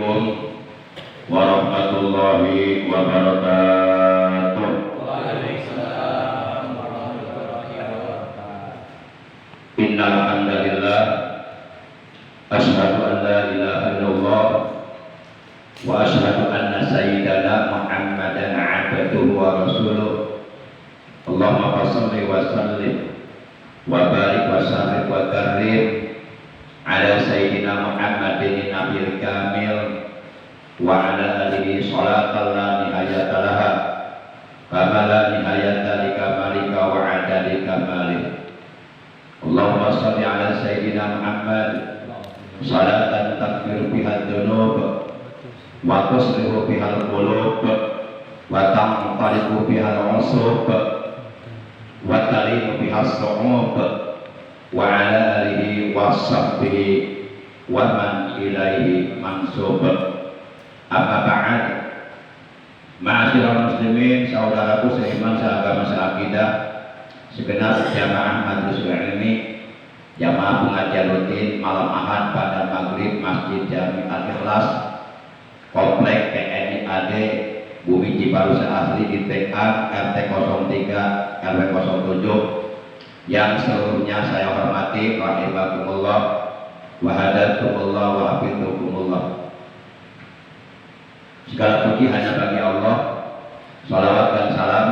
Assalamualaikum warahmatullahi wabarakatuh. Waalaikumsalam warahmatullahi wabarakatuh. Innal hamdalillah asyhadu an la ilaha illallah wa asyhadu anna sayyidana Muhammadan abduhu wa rasuluh. Allahumma shalli wa sallim wa barik wa sallim wa karim ala sayyidina Muhammadin nabiyil kamil wa ala alihi sholatan la nihayata laha kama la nihayata li kamalika wa adadi kamalih. Allahumma sholli ala sayyidina Muhammad sholatan takfiru biha dzunub wa tuslihu biha al-qulub wa tanqalibu biha al-usub wa talimu biha as-su'ub wa ala alihi wa sahbihi wa man ilaihi mansub. Amma ba'd. Ma'asyiral muslimin, saudaraku seiman seagama seakidah, segenap jamaah majelis ilmi, jamaah pengajian rutin malam Ahad pada maghrib Masjid Jami Al-Ikhlas, Komplek TNI AD Bumi Cibarusah Asli di TK RT 03 RW 07 yang seluruhnya saya hormati, rahimakumullah wa hadakumullah wa hafidhukumullah. Segala puji hanya bagi Allah. Salawat dan salam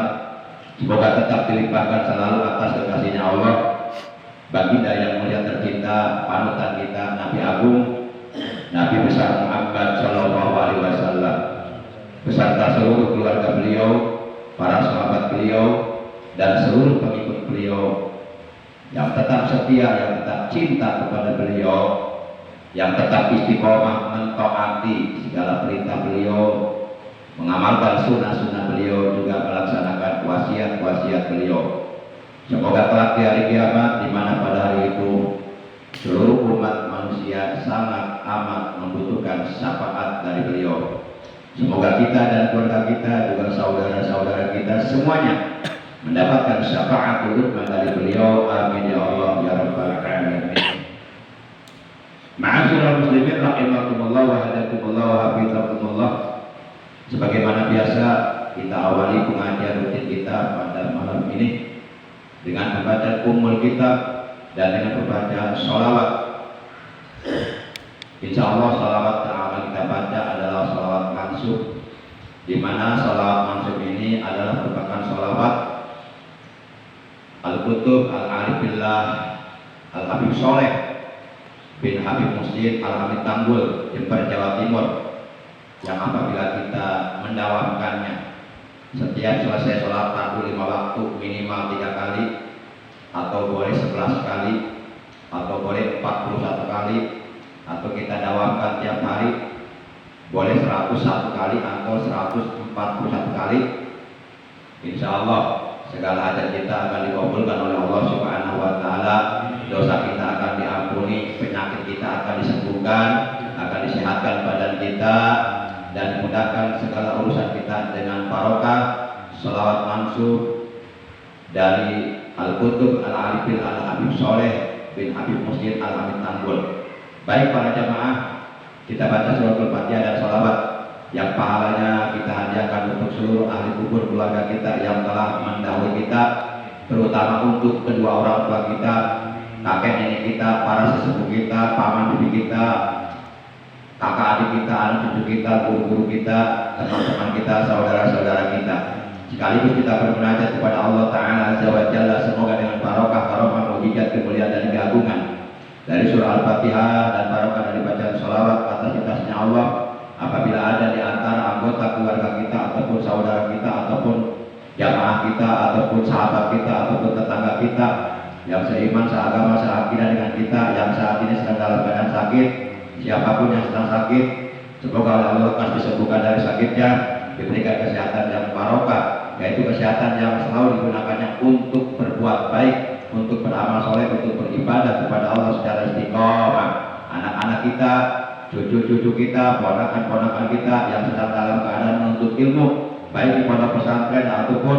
semoga tetap dilimpahkan selalu atas kekasihnya Allah, baginda yang mulia tercinta, panutan kita, Nabi Agung, Nabi besar Muhammad Sallallahu Alaihi Wasallam, beserta seluruh keluarga beliau, para sahabat beliau, dan seluruh pengikut beliau yang tetap setia, yang tetap cinta kepada beliau, yang tetap istiqomah mentaati segala perintah beliau, mengamalkan sunnah-sunnah beliau, juga melaksanakan wasiat-wasiat beliau. Semoga kelak di hari kiamat, di mana pada hari itu seluruh umat manusia sangat amat membutuhkan syafaat dari beliau. Semoga kita dan keluarga kita, juga saudara-saudara kita semuanya mendapatkan syafaat uzma dari beliau. Amin ya Allah ya rabbal alamin. Ma'asyiral muslimin rahimakumullah wa hadakumullah wa hafizakumullah. Sebagaimana biasa kita awali pengajian rutin kita pada malam ini dengan membaca ummul kitab dan dengan membaca sholawat. Insya Allah sholawat yang akan kita baca adalah sholawat mansub, di mana sholawat mansub ini adalah merupakan sholawat Al-Qutub Al-Arifillah Al-Habib Soleh bin Habib Muslim Al-Hamid Tanggul, Jember, Jawa Timur, yang apabila kita mendawamkannya setiap selesai sholat fardu 5 waktu minimal 3 kali, atau boleh 11 kali, atau boleh 41 kali, atau kita dawamkan tiap hari boleh 101 kali atau 141 kali, insya Allah segala hajat kita akan dikabulkan oleh Allah Subhanahu wa Ta'ala. Dosa kita akan diampuni, penyakit kita akan disembuhkan, akan disehatkan badan kita, dan dimudahkan segala urusan kita dengan barokah sholawat mansub dari Al-Qutub Al-Arifil Al-Habib Soleh bin Habib Muslim Al-Hamid Tanggul. Baik para jamaah, kita baca suratul Fatihah dan sholawat yang pahalanya kita hadiahkan untuk seluruh ahli kubur keluarga kita yang telah mendahului kita, terutama untuk kedua orang tua kita, kakek nenek kita, para sesepuh kita, paman bibi kita, kakak adik kita, anak cucu kita, guru-guru kita, teman-teman kita, saudara-saudara kita. Sekaligus kita bermunajat kepada Allah Ta'ala Azza wa Jalla, semoga dengan barokah mukjizat, kemuliaan dan keagungan dari surah Al-Fatihah dan barokah dari bacaan sholawat atas kitabnya Allah, apabila ada di antara anggota keluarga kita ataupun saudara kita ataupun jamaah kita ataupun sahabat kita ataupun tetangga kita yang seiman, seagama, seakidah dengan kita, yang saat ini sedang dalam keadaan sakit, siapapun yang sedang sakit, semoga Allah lekas disembuhkan dari sakitnya, diberikan kesehatan yang barokah, yaitu kesehatan yang selalu digunakannya untuk berbuat baik, untuk beramal soleh, untuk beribadah kepada Allah secara istiqomah. Anak-anak kita, cucu-cucu kita, ponakan-ponakan kita yang sedang dalam keadaan menuntut ilmu, baik di pondok pesantren ataupun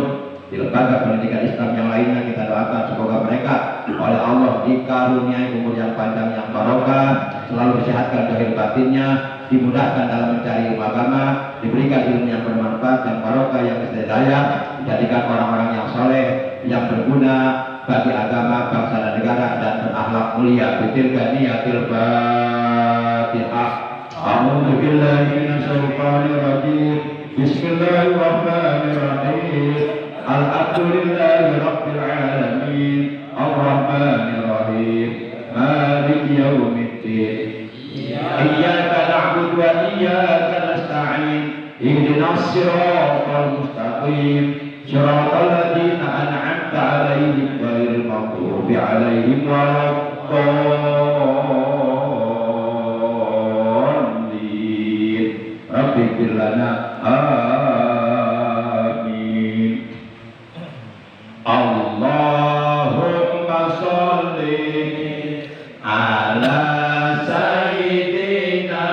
di lembaga pendidikan Islam yang lainnya kita doakan semoga mereka oleh Allah dikaruniai umur yang panjang yang barokah, selalu disehatkan zahir batinnya, dimudahkan dalam mencari ilmu agama, diberikan ilmu yang bermanfaat, yang barokah, yang hidayah, dijadikan orang-orang yang soleh, yang berguna bagi agama, bangsa dan negara, dan berakhlak mulia. Bitilka niyatil Fatihah. A'udzu billahi minasyaitonir rajim. Bismillahirrahmanirrahim. Alhamdulillahi rabbil alamin. Ar-Rahmanir Rahim. Maliki yaumiddin. Iyyaka na'budu wa iyyaka nasta'in. Ihdinas siratal mustaqim. Siratal ladzina an'amta 'alaihim ghairil maghdubi 'alaihim waladdallin. Rabbi ighfir lana. Amin. Allahumma sholli ala sayyidina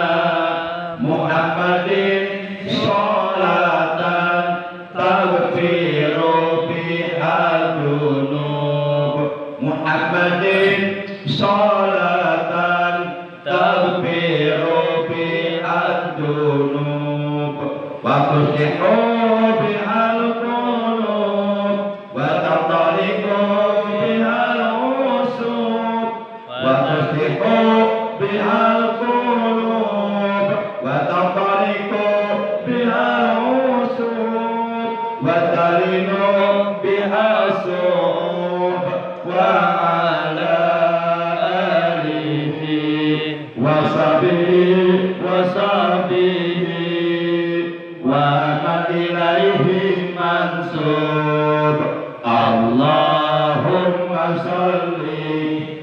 Muhammadin sholatan taghfiru biha dzunub. Muhammadin sholatan taghfiru biha dzunub wa tuslihu bihal qulub wa tataliqu bihal usub wa tuslihu bihal qulub wa tataliqu bihal usub wa talinu bihal sub wa ala alihi wa sahbihi wa man ilaihi mansub. Allahumma sholli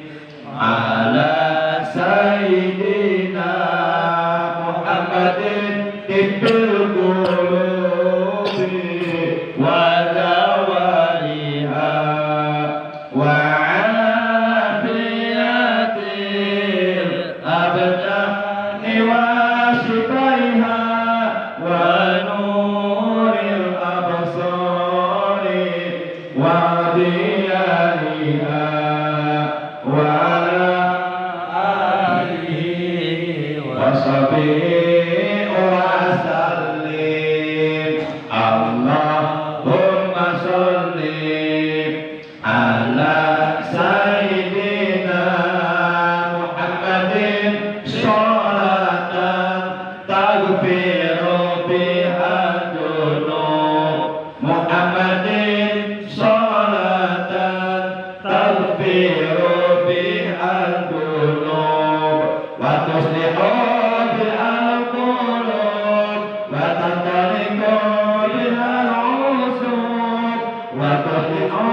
ala sayyidina Muhammadin tibbil qulubi wa dawaiha wa afiyatil abdani wa shifaiha wa nuril absari wa diyaniha wa ala alihi wa sahbihi wa sallim. Allahumma sholli ala sayyidina Muhammadin sholatan taghfiru biha dzunub. Muhammadin sholatan taghfiru biha dzunub wa tuslihu bihal qulub wa tataliqu bihal usub wa tuslihu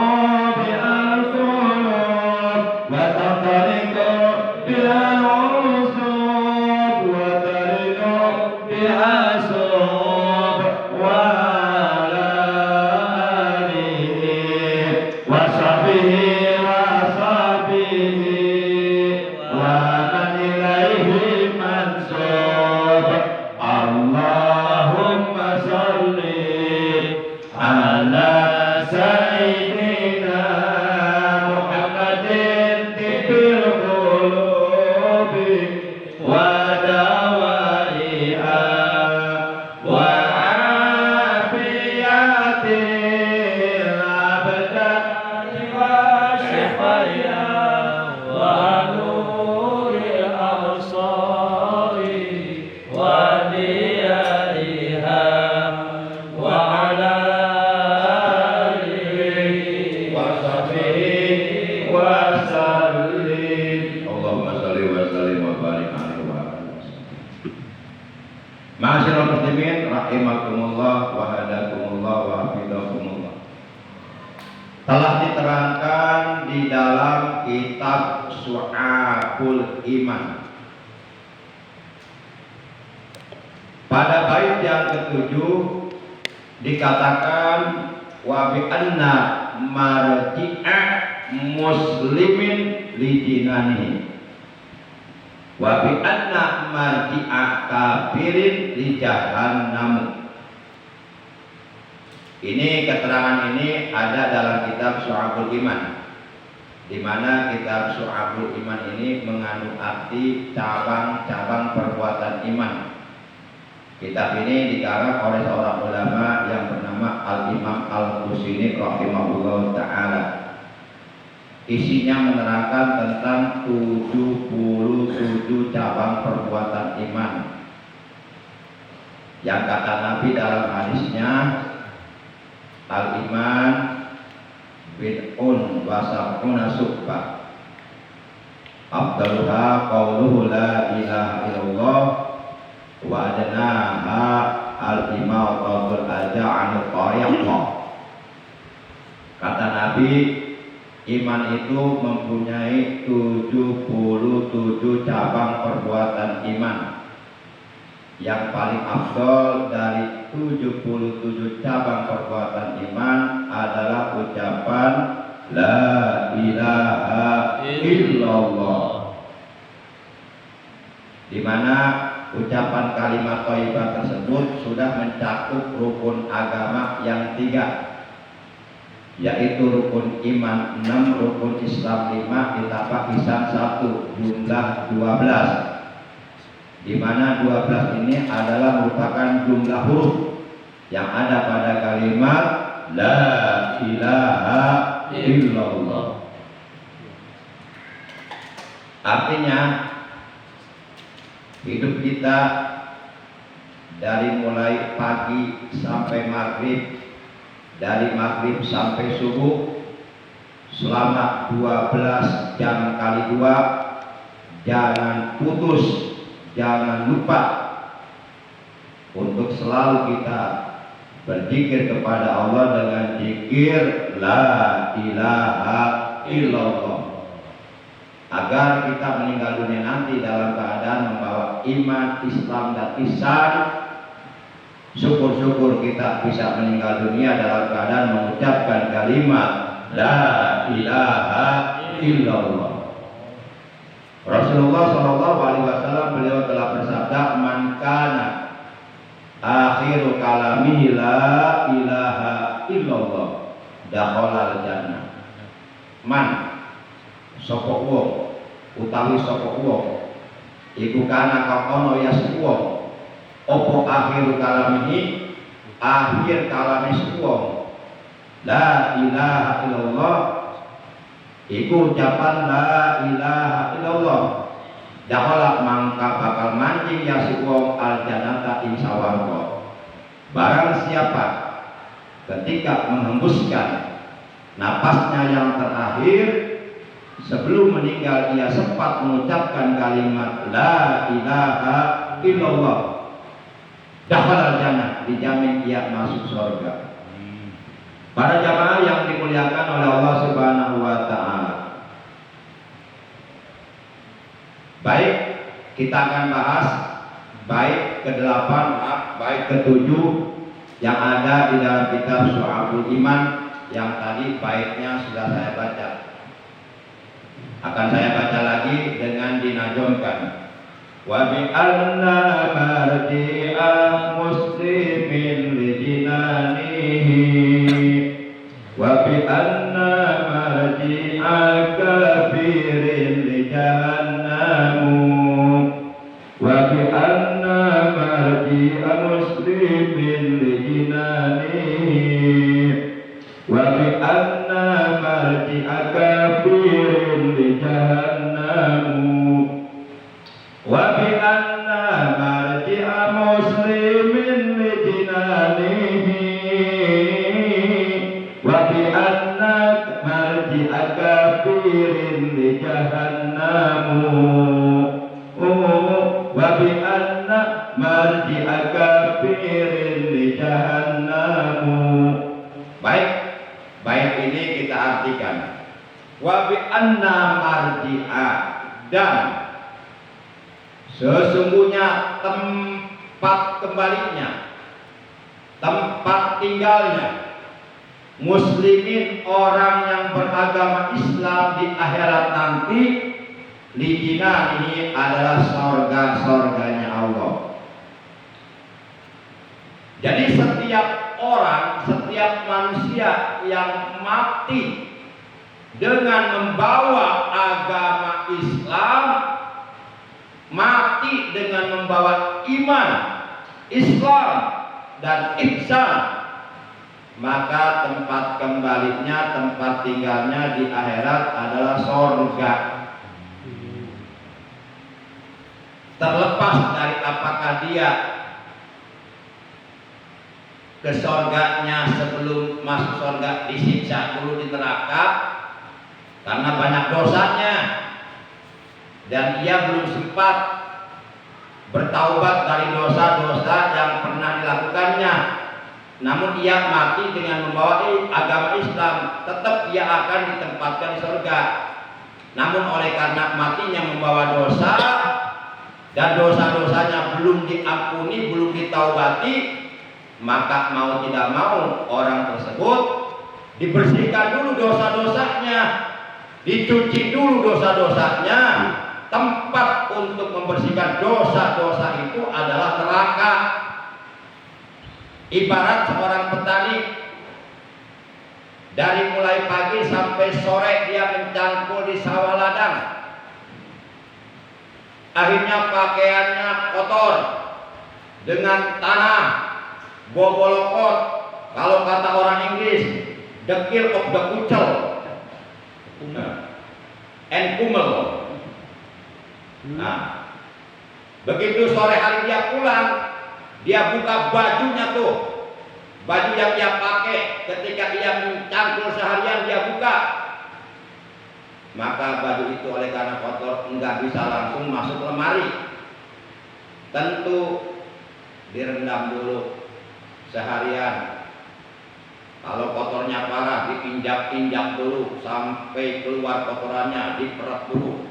bihal qulub wa tataliqu bihal usub wa talinu bihal sub wa ala alihi wa sahbihi wa man ilaihi mansub. Allahumma sholli ala sayyidina Muhammadin tibbil qulubi wa dawaiha wa afiyatil abdani wa shifaiha wa nuril absari wa diyaiha wa ala alihi wa sahbihi wa sallim. Allahumma sholli wa sallim wa barik alaihi wa alihi. Ma'asyiral muslimin rahimakumullah wa hadakumullah wa hafizakumullah. Telah diterangkan di dalam kitab Syu'abul Iman pada bait yang ketujuh dikatakan wa bi anna marji'a muslimin li jinanihi wa bi anna marji'a kafirin li jahannam. Ini keterangan ini ada dalam kitab Syu'abul Iman, di mana kitab Syu'abul Iman ini mengandung arti cabang-cabang perbuatan iman. Kitab ini dikarang oleh seorang ulama yang bernama Al-Imam Al-Busiri rahimahullah ta'ala. Isinya menerangkan tentang 77 cabang perbuatan iman, yang kata Nabi dalam hadisnya, al-iman bid'un wa sab'una subba, afdaluha qauluhu la ilaha illallah wa adnaha al-imatatul aja anil tariqah. Kata Nabi, iman itu mempunyai 77 cabang perbuatan iman. Yang paling afdal dari 77 cabang perbuatan iman adalah ucapan la ilaha illallah, di mana ucapan kalimat thayyibah tersebut sudah mencakup rukun agama yang 3, yaitu rukun iman 6, rukun Islam 5, ditambah ihsan 1, jumlah 12. Di mana 12 ini adalah merupakan jumlah huruf yang ada pada kalimat la ilaha illallah. Artinya hidup kita dari mulai pagi sampai maghrib, dari maghrib sampai subuh, selama 12 jam kali 2, jangan putus, jangan lupa untuk selalu kita berzikir kepada Allah dengan zikir la ilaha illallah, agar kita meninggal dunia nanti dalam keadaan membawa iman, Islam dan ihsan. Syukur-syukur kita bisa meninggal dunia dalam keadaan mengucapkan kalimat la ilaha illallah. Rasulullah SAW beliau telah bersabda, man kana akhiru kalamihi la ilaha illallah dakhalal jannah. Man sapa wong utawi sapa wong iku kana kakono yasuk wong apa akhiru kalamihi, akhir kalami wong la ilaha illallah, iku ucapan la ilaha illallah, dakhala mangka bakal mancing ya si wong al jannata ing sawarga. Barang siapa ketika menghembuskan napasnya yang terakhir sebelum meninggal ia sempat mengucapkan kalimat la ilaha illallah, dakhala al jannah, dijamin ia masuk surga. Para jamaah yang dimuliakan oleh Allah Subhanahu wa ta'ala, baik kita akan bahas baik ke-8, baik ke-7 yang ada di dalam kitab Syu'abul Iman, yang tadi baiknya sudah saya baca. Akan saya baca lagi dengan dinajomkan. Wa bi anna marji'a muslimin li jinanihi, wa bi anna marji'a kafirin li jahannamu, wa bi anna marji'a muslimin li jinanihi, wa bi anna marji'a kafirin li jahannamu, wa bi anna marji'a muslimin li jinanihi, wa bi anna marji'a kafirin li jahannamu, wa bi anna marji'a kafirin li jahannamu. Baik, baik ini kita artikan. Wa bi anna marji'a, dan sesungguhnya tempat kembalinya, tempat tinggalnya muslimin, orang yang beragama Islam di akhirat nanti, lijina ini adalah sorga-sorganya Allah. Jadi setiap orang, setiap manusia yang mati dengan membawa agama Islam, mati dengan membawa iman, Islam dan ihsan, maka tempat kembalinya, tempat tinggalnya di akhirat adalah surga. Terlepas dari apakah dia ke surganya sebelum masuk surga disiksa dulu di neraka karena banyak dosanya dan ia belum sempat bertaubat dari dosa-dosa yang pernah dilakukannya, namun ia mati dengan membawa agama Islam, tetap ia akan ditempatkan di surga. Namun oleh karena matinya membawa dosa dan dosa-dosanya belum diampuni, belum ditaubati, maka mau tidak mau orang tersebut dibersihkan dulu dosa-dosanya, dicuci dulu dosa-dosanya. Tempat untuk membersihkan dosa-dosa itu adalah neraka. Ibarat seorang petani, dari mulai pagi sampai sore dia mencangkul di sawah ladang, akhirnya pakaiannya kotor dengan tanah, bobolokot, kalau kata orang Inggris, dekil of the kucel, and kumel. Nah, begitu sore hari dia pulang, dia buka bajunya tuh, baju yang dia pakai ketika dia mencangkul seharian dia buka, maka baju itu oleh karena kotor enggak bisa langsung masuk lemari, tentu direndam dulu seharian. Kalau kotornya parah diinjak-injak dulu sampai keluar kotorannya, diperap dulu,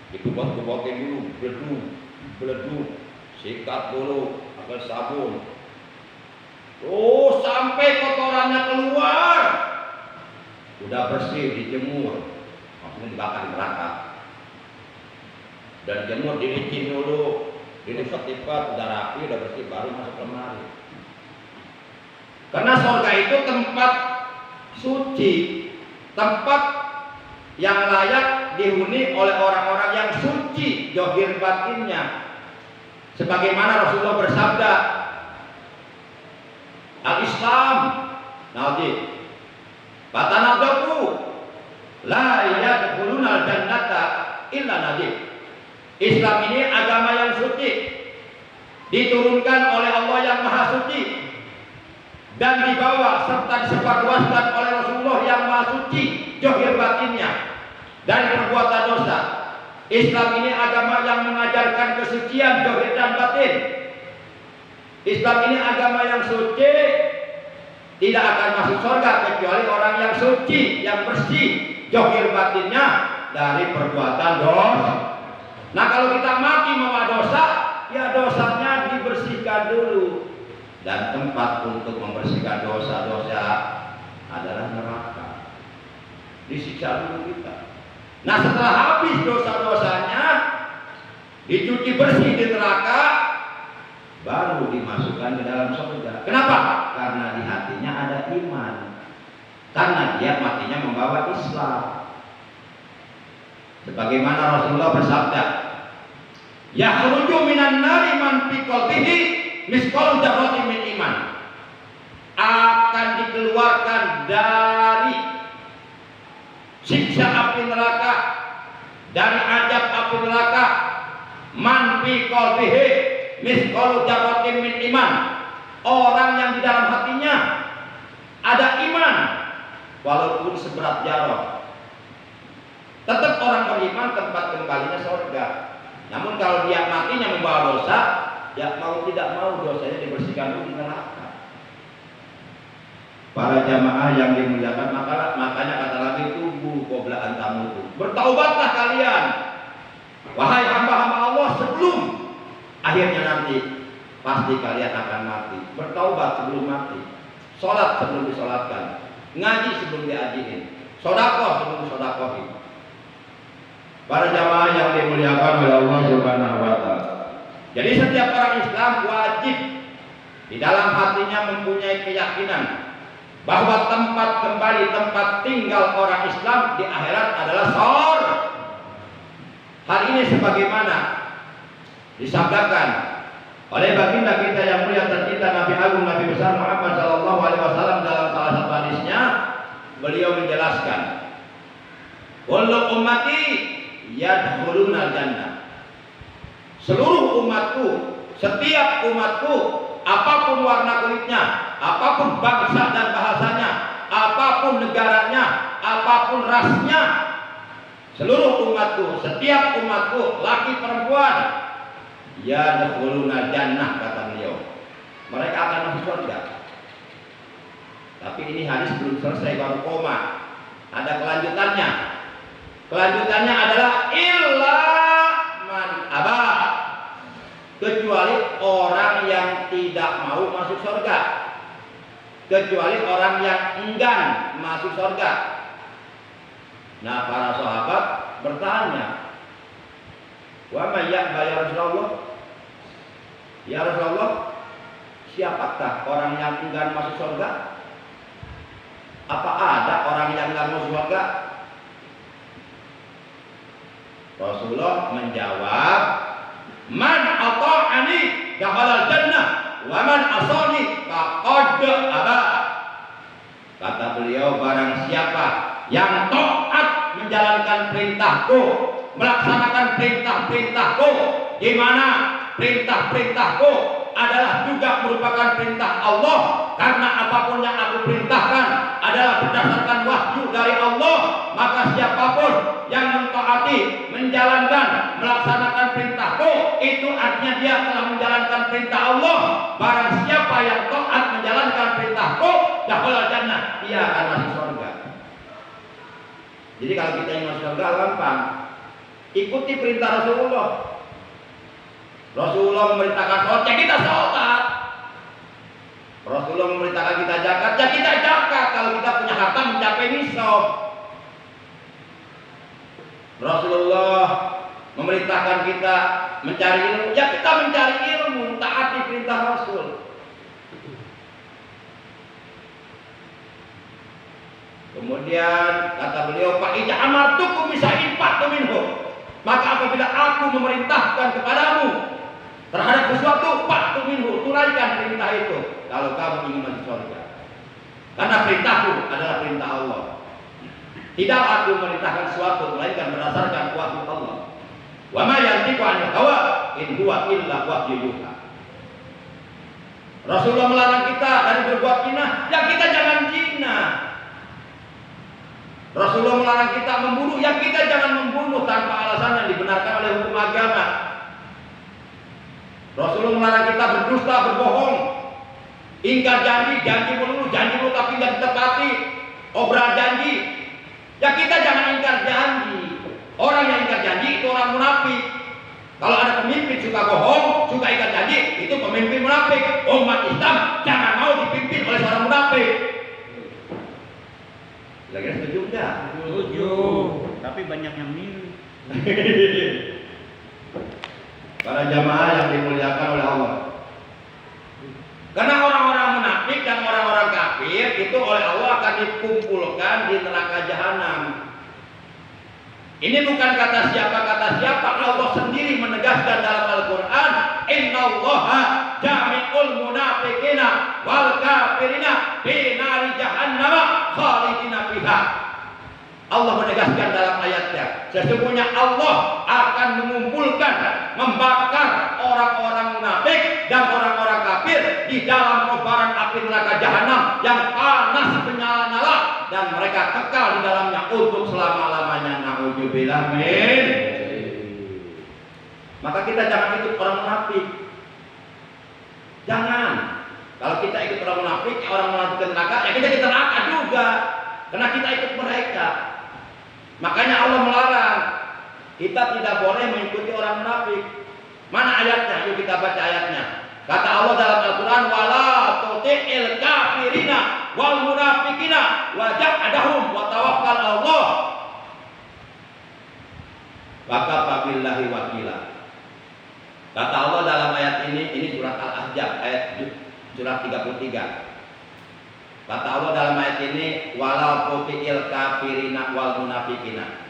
dibobok-bobokin dulu, beleduk, sikat dulu pakai sabun, sampai kotorannya keluar, udah bersih, dijemur, maksudnya dibakar di neraka, dan jemur dilicin dulu, dilipat-lipat, udah rapi, udah bersih, baru masuk lemari. Karena surga itu tempat suci, tempat yang layak dihuni oleh orang-orang yang suci zahir batinnya. Sebagaimana Rasulullah bersabda, al-Islam nabi fatanadaku la yadkhuluna al-jannata illa nabi. Islam ini agama yang suci, diturunkan oleh Allah yang maha suci, dan dibawa serta disebarluaskan oleh Rasulullah yang maha suci zahir batinnya dari perbuatan dosa. Islam ini agama yang mengajarkan kesucian zahir dan batin. Islam ini agama yang suci, tidak akan masuk surga kecuali orang yang suci, yang bersih zahir batinnya dari perbuatan dosa. Nah, kalau kita mati membawa dosa, ya dosanya dibersihkan dulu. Dan tempat untuk membersihkan dosa-dosa adalah neraka. Disiksa dulu kita. Nah, setelah habis dosa-dosanya, dicuci bersih di neraka, baru dimasukkan ke dalam surga. Kenapa? Karena di hatinya ada iman. Karena dia matinya membawa Islam. Sebagaimana Rasulullah bersabda, yakhruju minan nari man fi qalbihi misqalu dzarratin min iman. Akan dikeluarkan dari siksa api neraka, dari azab api neraka, man fi qalbihi misqalu dzarratin min iman. Orang yang di dalam hatinya ada iman walaupun seberat jarah. Tetap orang beriman tempat kembalinya surga. Namun kalau dia matinya membawa dosa, ya mau tidak mau dosanya dibersihkan dulu di neraka. Para jamaah yang dimuliakan, makanya kata Nabi, tubuh qabla an tamutu. Bertaubatlah kalian, wahai hamba-hamba Allah, sebelum akhirnya nanti pasti kalian akan mati. Bertaubat sebelum mati, sholat sebelum disolatkan, ngaji sebelum diajiin, sedekah sebelum disedekahin. Para jamaah yang dimuliakan oleh Allah Subhanahu wa taala. Jadi setiap orang Islam wajib di dalam hatinya mempunyai keyakinan bahwa tempat tinggal orang Islam di akhirat adalah surga. Hal ini sebagaimana disabdakan oleh baginda kita yang mulia tercinta Nabi Agung Nabi besar Muhammad sallallahu alaihi wasallam dalam salah satu hadisnya. Beliau menjelaskan, kullu ummati yadkhuluna jannah. Seluruh umatku, setiap umatku, apapun warna kulitnya, apapun bangsa dan bahasanya, apapun negaranya, apapun rasnya, seluruh umatku, setiap umatku, laki perempuan, yadkhuluna jannah, kata beliau, mereka akan masuk surga. Tapi ini hadis belum selesai, baru koma. Ada kelanjutannya. Kelanjutannya adalah illa man aba, kecuali orang yang tidak mau masuk surga, kecuali orang yang enggan masuk surga. Nah, para sahabat bertanya, wa may ya'ba ya Rasulullah? Ya Rasulullah, siapakah orang yang enggan masuk surga? Apa ada orang yang enggan masuk surga? Rasulullah menjawab, man ata'ani dakhala jannah wa man asani faqad aba. Kata beliau, barang siapa yang taat menjalankan perintahku, melaksanakan perintah-perintahku, di mana perintah-perintahku adalah juga merupakan perintah Allah, karena apapun yang aku perintahkan adalah berdasarkan wahyu dari Allah, maka siapapun yang mentaati, menjalankan, melaksanakan perintahku, itu artinya dia telah menjalankan perintah Allah. Barang siapa yang taat menjalankan perintahku, dakhala jannah, dia akan masuk surga. Jadi kalau kita ingin masuk surga gampang, ikuti perintah Rasulullah. Rasulullah memerintahkan sholat, ya kita sholat. Rasulullah memerintahkan kita zakat, ya kita zakat. Kalau kita punya harta mencapai nisab. Rasulullah memerintahkan kita mencari ilmu, ya kita mencari ilmu, taati perintah Rasul. Kemudian kata beliau, Pak Ija amartukum bisa'in fa'tu minhu. Maka apabila aku memerintahkan kepadamu terhadap sesuatu, fa'tu minhu, tunaikan perintah itu. Kalau kamu ingin masuk surga, karena perintahku adalah perintah Allah. Tidak aku memerintahkan sesuatu melainkan berdasarkan wahyu Allah. Wa ma yantiqu 'anil hawa in huwa illa wahyu yuha. Rasulullah melarang kita dari berbuat zina, ya kita jangan zina. Rasulullah melarang kita membunuh, ya kita jangan membunuh tanpa alasan yang dibenarkan oleh hukum agama. Rasulullah melarang kita berdusta, berbohong, ingkar janji, janji melulu tapi tidak ditepati, obral janji. Ya kita jangan ingkar janji. Orang yang ingkar janji itu orang munafik. Kalau ada pemimpin suka bohong, suka ingkar janji, itu pemimpin munafik. Umat Islam jangan mau dipimpin oleh seorang munafik. Lagi setuju enggak? Setuju. Tapi banyak yang milih. Para jamaah yang dimuliakan oleh Allah. Karena orang-orang munafik dan orang-orang kafir itu oleh Allah akan dikumpulkan di neraka jahanam. Ini bukan kata siapa, Allah sendiri menegaskan dalam Al-Quran, innallaha jami'ul munafiqina wal kafirina fi nari jahannama khalidina fiha. Allah menegaskan dalam ayatnya, sesungguhnya Allah akan mengumpulkan, membakar orang-orang munafik dan orang-orang kafir di dalam kobaran api neraka jahanam yang panas menyala-nyala, dan mereka kekal di dalamnya untuk selama-lamanya. Na'udzubillah min. Maka kita jangan ikut orang munafik. Jangan. Kalau kita ikut orang munafik ke neraka, ya kita di neraka juga, karena kita ikut mereka. Makanya Allah melarang kita tidak boleh mengikuti orang munafik. Mana ayatnya? Yuk kita baca ayatnya. Kata Allah dalam Al-Quran, wala tuti'il kafirina wal munafikina waja'adahum wa tawakkal Allah wa kafa billahi wakila. Kata Allah dalam ayat ini surat Al-Ahzab ayat surat 33. Kata Allah dalam ayat ini, walau tuti'il kafirina wal munafiqina.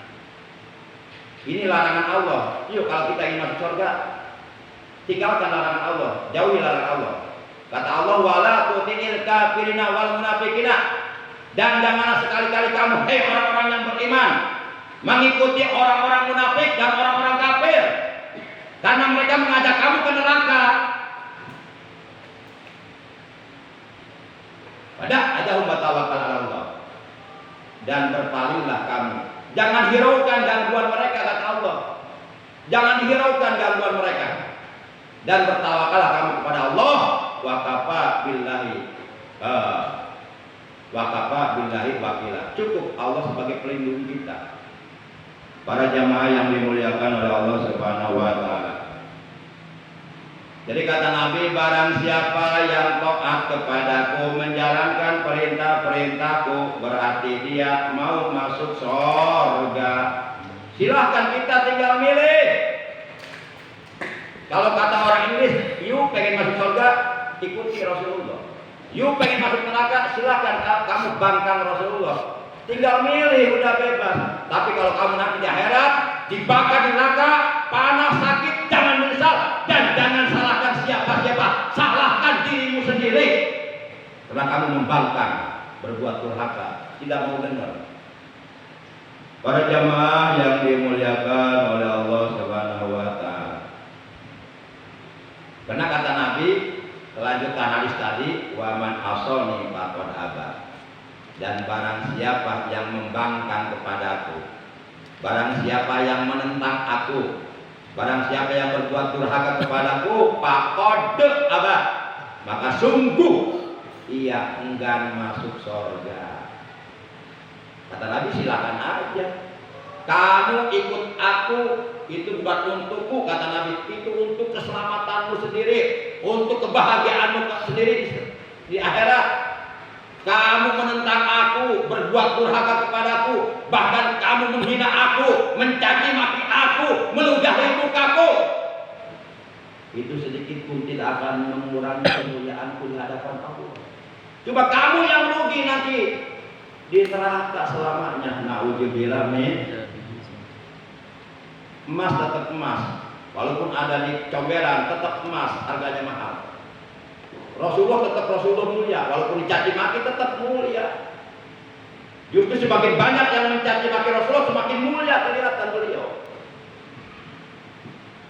Ini larangan Allah. Yuk kalau kita ingin masuk surga, tinggalkan larangan Allah, jauhi larangan Allah. Kata Allah, wala tuti'il kafirina wal munafiqina. Dan janganlah sekali-kali kamu, hei orang-orang yang beriman, mengikuti orang-orang munafik dan orang-orang kafir, karena mereka mengajak kamu ke neraka. Pada ajahum batawakal ala Allah. Dan berpalinglah kamu. Jangan hiraukan gangguan mereka, kata Allah. Jangan dihiraukan gangguan mereka. Dan bertawakallah kamu kepada Allah. Wa kafa billahi wakila. Cukup Allah sebagai pelindung kita. Para jamaah yang dimuliakan oleh Allah Subhanahu wa taala. Jadi kata Nabi, barang siapa yang taat kepadaku, menjalankan perintah-perintahku, berarti dia mau masuk surga. Silahkan kita tinggal milih. Kalau kata orang Inggris, you pengen masuk surga, ikuti Rasulullah. You pengen masuk neraka, silahkan kamu bangkang Rasulullah. Tinggal milih, udah bebas. Tapi kalau kamu nanti di akhirat, dibakar di neraka, panas, sakit, jangan menyesal. Dan jangan salahkan siapa-siapa, salahkan dirimu sendiri. Karena kamu membangkang, berbuat durhaka, tidak mau dengar. Para jamaah yang dimuliakan oleh Allah Subhanahu wa taala. Karena kata Nabi, kelanjutan hadis tadi, wa man asani faqad aba. Dan barang siapa yang membangkang kepadaku, barang siapa yang menentang aku, barang siapa yang berbuat durhaka kepadaku, faqad aba, maka sungguh ia enggan masuk surga. Kata Nabi, silakan aja. Kamu ikut aku, itu bukan untukku, kata Nabi, itu untuk keselamatanmu sendiri, untuk kebahagiaanmu sendiri di akhirat. Kamu menentang aku, berbuat durhaka kepadaku, bahkan kamu menghina aku, mencaci maki aku, meludahi mukaku, itu sedikit pun tidak akan mengurangi kemuliaanku di hadapan Allah. Coba kamu yang rugi nanti di neraka selamanya. Nauzubillah min. Emas tetap emas, walaupun ada di comberan tetap emas, harganya mahal. Rasulullah tetap Rasulullah mulia, walaupun dicaci maki tetap mulia. Justru semakin banyak yang mencaci maki Rasulullah, semakin mulia kelihatan beliau.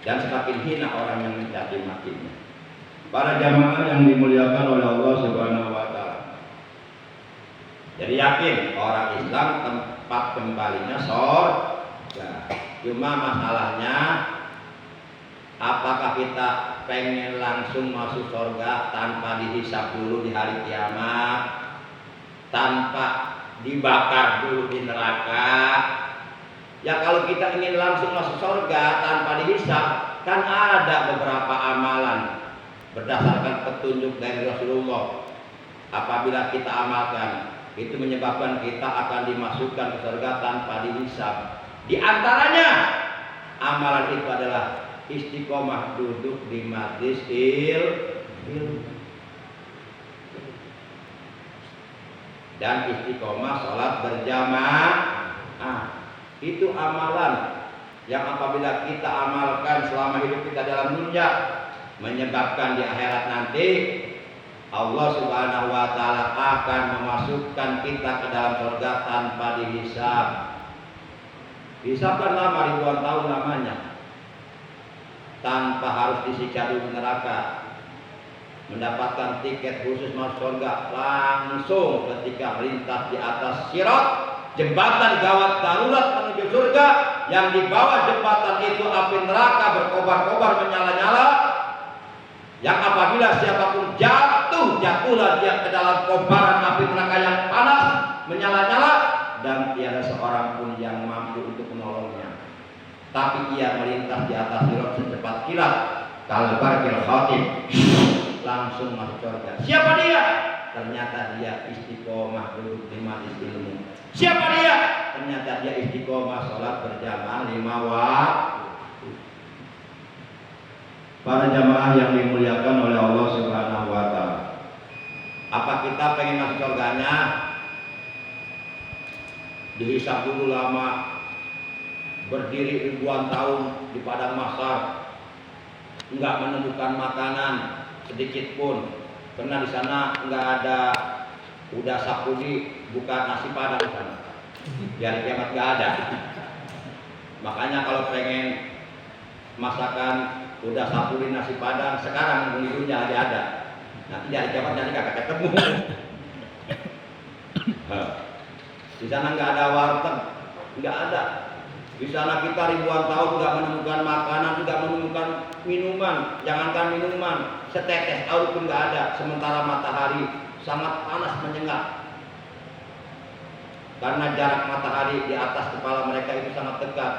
Dan semakin hina orang yang mencaci makinya. Para jamaah yang dimuliakan oleh Allah Subhanahu wa taala. Jadi yakin orang Islam tempat kembalinya surga. Cuma masalahnya, apakah kita pengen langsung masuk surga tanpa dihisab dulu di hari kiamat, tanpa dibakar dulu di neraka? Ya kalau kita ingin langsung masuk surga tanpa dihisab, kan ada beberapa amalan berdasarkan petunjuk dari Rasulullah. Apabila kita amalkan, itu menyebabkan kita akan dimasukkan ke surga tanpa dihisab. Di antaranya amalan itu adalah istiqomah duduk di majlis ilmu dan istiqomah sholat berjamaah. Itu amalan yang apabila kita amalkan selama hidup kita dalam dunia, menyebabkan di akhirat nanti Allah Subhanahu wa taala akan memasukkan kita ke dalam surga tanpa dihisab. Hisab kan lama, ribuan tahun lamanya, tanpa harus disiksa di neraka, mendapatkan tiket khusus masuk surga langsung ketika melintas di atas sirat, jembatan gawat darurat menuju surga, yang di bawah jembatan itu api neraka berkobar-kobar menyala-nyala, yang apabila siapapun jatuhlah dia ke dalam kobaran api neraka yang panas menyala-nyala, dan tiada seorang pun yang mampu untuk menolongnya. Tapi ia melintas di atas sirat secepat kilat, kal barqil khatib, langsung masuk surga. Siapa dia? Ternyata dia istiqomah duduk di majlis ilmu. Siapa dia? Ternyata dia istiqomah sholat berjamaah 5 waktu. Para jamaah yang dimuliakan oleh Allah Subhanahu wa taala. kita pengen masuk surganya, dihisab dulu lama, berdiri ribuan tahun di padang mahsyar, nggak menemukan makanan sedikit pun, karena di sana nggak ada udah sapudi, bukan nasi padang di sana. Di hari kiamat nggak ada. Makanya kalau pengen masakan udah sapudi nasi padang, sekarang menghidupnya lagi ada. Nanti di hari kiamat jadi kagak ketemu. Di sana nggak ada warteg, nggak ada. Di sana kita ribuan tahun nggak menemukan makanan, nggak menemukan minuman. Jangankan minuman, setetes air pun nggak ada. Sementara matahari sangat panas menyengat. Karena jarak matahari di atas kepala mereka itu sangat dekat,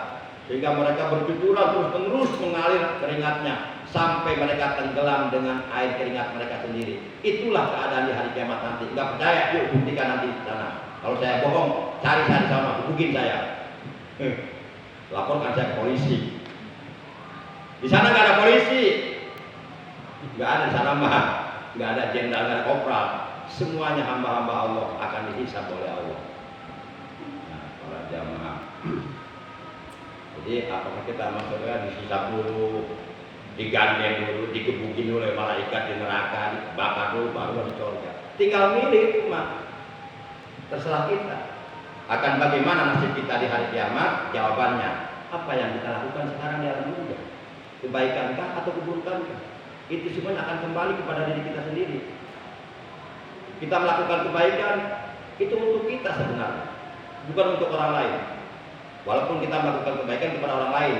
sehingga mereka bercucuran terus-menerus mengalir keringatnya sampai mereka tenggelam dengan air keringat mereka sendiri. Itulah keadaan di hari kiamat nanti. Nggak percaya? Yuk buktikan nanti di sana. Kalau saya bohong, cari saya di sana, hubungin saya. Laporkan saya ke polisi. Di sana nggak ada polisi, nggak ada di sana mah, nggak ada jenderal, nggak ada kopral. Semuanya hamba-hamba Allah akan dihisab oleh Allah. Nah, para jamaah. Jadi apakah kita masuknya dihisab dulu, digandeng dulu, digebukin oleh malaikat di neraka, dibakar dulu, baru masuk surga. Tinggal milih itu mah, terserah kita. Akan bagaimana nasib kita di hari kiamat? Jawabannya, apa yang kita lakukan sekarang di alam dunia? Kebaikankah atau keburukankah? Itu semuanya akan kembali kepada diri kita sendiri. Kita melakukan kebaikan itu untuk kita sebenarnya, bukan untuk orang lain. Walaupun kita melakukan kebaikan kepada orang lain,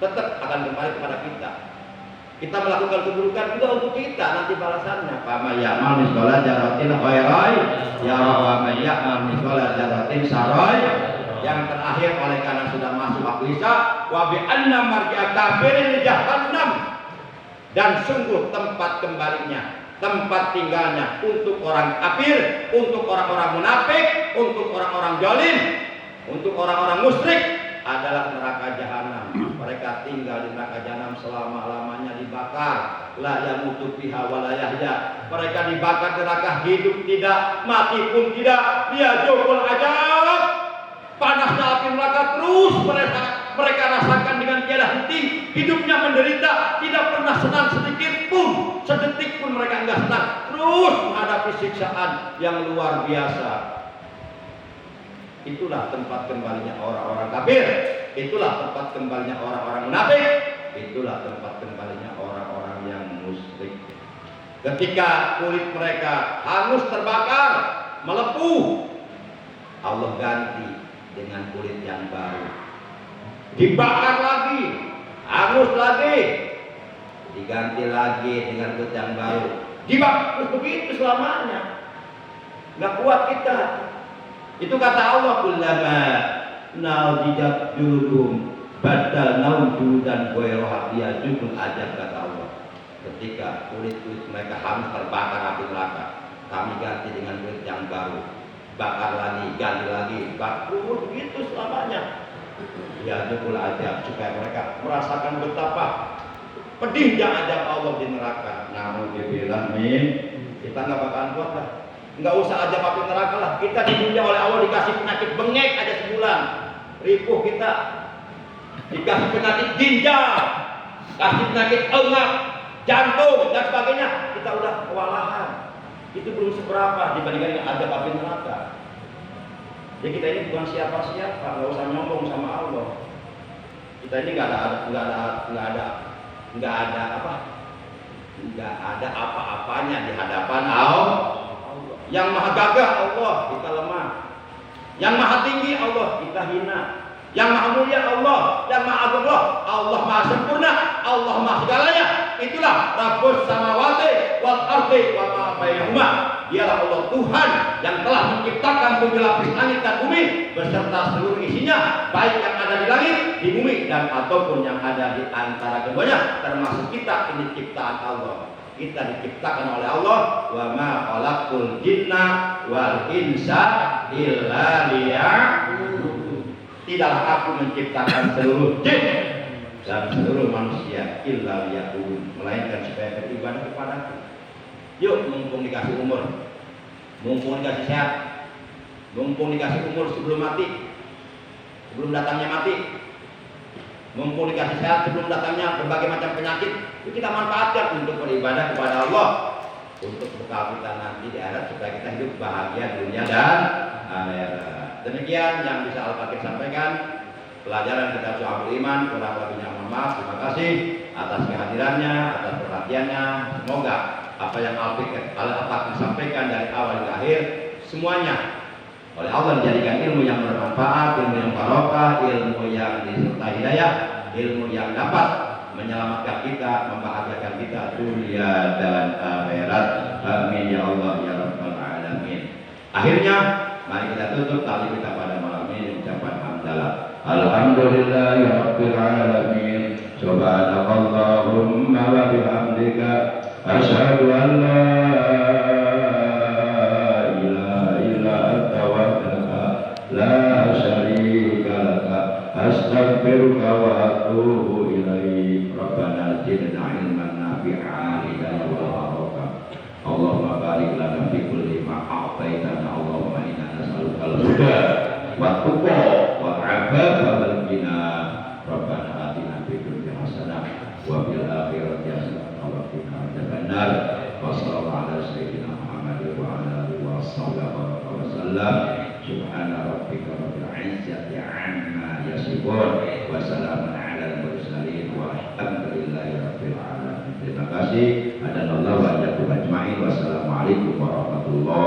tetap akan kembali kepada kita. Kita melakukan keburukan juga untuk kita, nanti balasannya. Fama ya'mal mithqala dzarratin khairan yara wa may ya'mal mithqala dzarratin syarran. Yang terakhir, oleh karena sudah masuk waktu isya, wa bi anna marji'a kafirin jahannam. Dan sungguh tempat kembalinya, tempat tinggalnya untuk orang kafir, untuk orang-orang munafik, untuk orang-orang zalim, untuk orang-orang musyrik adalah neraka jahanam. Mereka tinggal di neraka jahanam selama-lamanya, dibakar. La yamutu fiha wa la yahya. Mereka dibakar di neraka, hidup tidak, mati pun tidak. Dia jokul ajab. Panasnya api neraka terus mereka rasakan dengan tiada henti. Hidupnya menderita, tidak pernah senang sedikit pun, sedetik pun mereka enggak senang. Terus menghadapi siksaan yang luar biasa. Itulah tempat kembalinya orang-orang kafir. Itulah tempat kembalinya orang-orang munafik. Itulah tempat kembalinya orang-orang yang musyrik. Ketika kulit mereka hangus terbakar, melepuh, Allah ganti dengan kulit yang baru. Dibakar lagi, hangus lagi, diganti lagi dengan kulit yang baru. Dibakar terus begitu selamanya. Nggak kuat kita. Itu kata Allah, kullama naujidat juludum badal naum dan goyroha dia judul ajab, kata Allah. Ketika kulit-kulit mereka hangus terbakar api neraka, kami ganti dengan kulit yang baru. Bakar lagi, ganti lagi, bakar begitu selamanya. Ya judul ajab, supaya mereka merasakan betapa pedihnya ajab Allah di neraka. Nauzubillah min, kita nggak bakalan kuat lah. Nggak usah aja api neraka lah. Kita di dunia oleh Allah dikasih penyakit bengek aja sebulan, ripuh kita. Dikasih penyakit ginjal, kasih penyakit engap, jantung dan sebagainya, kita udah kewalahan. Itu belum seberapa dibandingkan dengan azab api neraka. Jadi kita ini bukan siapa-siapa, nggak usah nyombong sama Allah. Kita ini nggak ada apa-apanya di hadapan Allah. Yang maha gagah Allah, kita lemah. Yang maha tinggi Allah, kita hina. Yang maha mulia Allah, yang maha agung Allah maha sempurna, Allah maha segalanya. Itulah Rabbus samawati wal ardi wa ma bainahuma. Dialah Allah Tuhan yang telah menciptakan 7 lapis langit dan bumi beserta seluruh isinya, baik yang ada di langit, di bumi, dan ataupun yang ada di antara keduanya, termasuk kita. Ini ciptaan Allah. Kita diciptakan oleh Allah. Wa ma khalaqul jinna wal insa illa liya'budun. Tidaklah aku menciptakan seluruh jin dan seluruh manusia illa liya'budun, melainkan supaya beribadah kepadaku. Yuk, mumpung dikasih umur, mumpung dikasih sehat, mumpung dikasih umur sebelum mati, sebelum datangnya mati, mumpung dikasih sehat sebelum datangnya berbagai macam penyakit, itu kita manfaatkan untuk beribadah kepada Allah, untuk bekal kita nanti di akhirat supaya kita hidup bahagia dunia dan akhirat. Demikian yang bisa Al-Fakir sampaikan. Pelajaran kita soal iman, kurang lebihnya mohon maaf. Terima kasih atas kehadirannya, atas perhatiannya. Semoga apa yang Al-Fakir sampaikan dari awal hingga akhir semuanya oleh Allah menjadikan ilmu yang bermanfaat, ilmu yang barokah, ilmu yang disertai hidayah, ilmu yang dapat menyelamatkan kita, membahagiakan kita dunia dan akhirat. Amin ya Allah ya rabbal alamin. Akhirnya mari kita tutup tali kita pada malam ini ucapan hamdalah. Alhamdulillahi rabbil alamin. Subhanakallahumma wa bihamdika asyhadu an la la syarika laka astaghfiruka wa atubu ilaik. Rabbana zidna ilman nafi'an hidayah wa barakah. Allahumma barik lana fi kulli ma a'taitana. Allahumma inna nas'aluka al-huda wa tuqa wa 'afafa wal ghina. Rabbana atina fid dunya hasanah wa fil akhirati hasanah wa qina adzabannar. Wa sallallahu ala sayyidina Muhammad wa ala alihi wa sahbihi wa sallam. Subhana rabbika rabbil izzati amma yasifun wa salamun alal mursalin walhamdulillahi rabbil alamin. Terima kasih. Hadanallahu wa iyyakum ajmain. Wassalamualaikum warahmatullahi